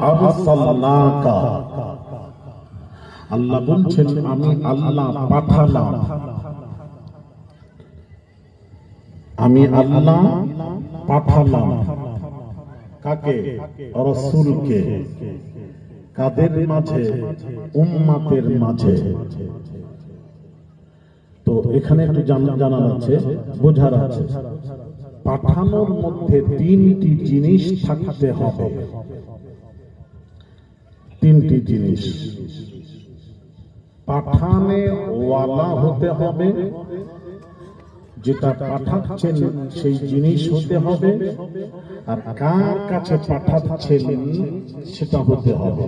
আরসালনাকা, আল্লাহ বলছেন আমি আল্লাহ পাঠালাম, আমি আল্লাহ পাঠালাম কাকে? রাসূলকে। কাদের মাঝে? উম্মতের মাঝে। তো এখানে একটু জানার আছে, বোঝার আছে। পাঠানোর মধ্যে তিনটি জিনিস থাকতে হবে। তিনটি জিনিস। পাঠানে ওয়ালা হতে হবে, যেটা পাঠাচ্ছেন সেই জিনিস হতে হবে, আর কার কাছে পাঠাচ্ছেন সেটা হতে হবে।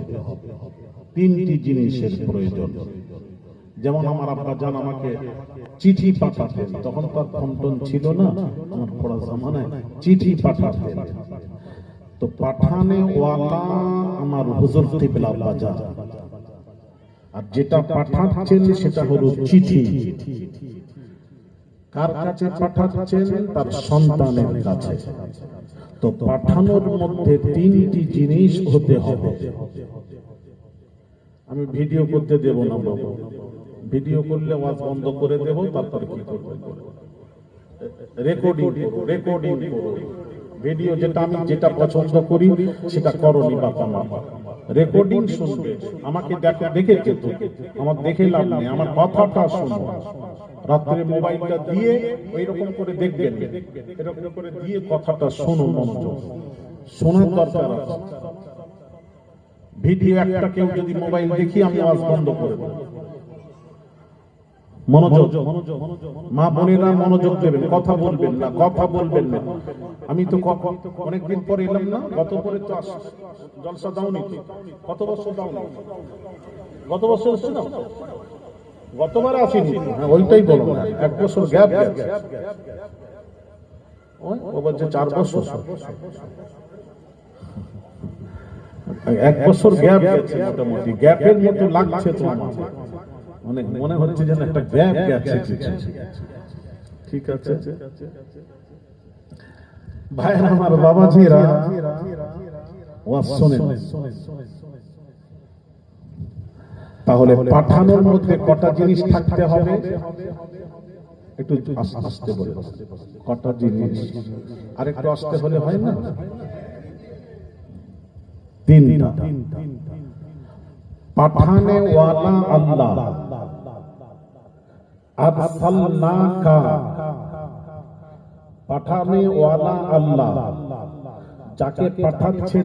তিনটি জিনিসের প্রয়োজন। যেমন আমার আব্বা জান আমাকে চিঠি পাঠাতেন, তখন তার ফোন ছিল না, আমার পড়া জামানায় চিঠি পাঠাতেন। তো পাঠানে ওয়ালা আমার হুজুর কিবলা আব্বা জান, আর যেটা পাঠাচ্ছেন সেটা হলো চিঠি। কার কাছে পাঠাচ্ছেন? তার সন্তানের কাছে। তো পাঠানোর মধ্যে তিনটি জিনিস হতে হবে। আমি ভিডিও করতে দেব না বাবা, ভিডিও করলে ওয়াজ বন্ধ করে দেব। তারপরে কি করব? রেকর্ডিং করো, রেকর্ডিং করো। ভিডিও যেটা আমি যেটা পছন্দ করি সেটা করনি বাবা মা। রেকর্ডিং শুনবে, আমাকে দেখে যেত, আমার দেখে লাভ নেই, আমার কথাটা শুনো। রাত্রে মোবাইলটা দিয়ে ওইরকম করে দেখবেন, এরকম করে দিয়ে কথাটা শুনুন, মনোযোগ শোনার দরকার আছে। ভিডিও একটা কেউ যদি মোবাইল দেখি আমি আওয়াজ বন্ধ করে দেব। মনোযোগ, মা বোনেরা মনোযোগ দেবেন, কথা বলবেন না, কথা বলবেন না। আমি তো অনেকদিন পর এলাম না, গত পরে তো জলসা দাওনি, কত বছর দাওনি? গত বছর এসছে না, গতবার আসেনি। হ্যাঁ ওইটাই বলো না, 1 বছর গ্যাপ গেছে। ও বলছে 4 বছর, 1 বছর গ্যাপ গেছে। মোটামুটি গ্যাপের মতো লাগছে তো আমার, মানে মনে হচ্ছে যেন একটা গ্যাপ গেছে কিছু। ঠিক আছে ভাইরা আমার, বাবাজিরা ওয়াজ শুনেন। তাহলে পাঠানোর মধ্যে কটা জিনিস থাকতে হবে? একটু আস্তে বলে, কটা জিনিস? আর একটু আস্তে হলে হয় না? তিনটা। পাঠানে ওয়ালা আল্লাহ, আরসালনাকা, পাঠানে ওয়ালা আল্লাহ, যাকে পাঠাচ্ছে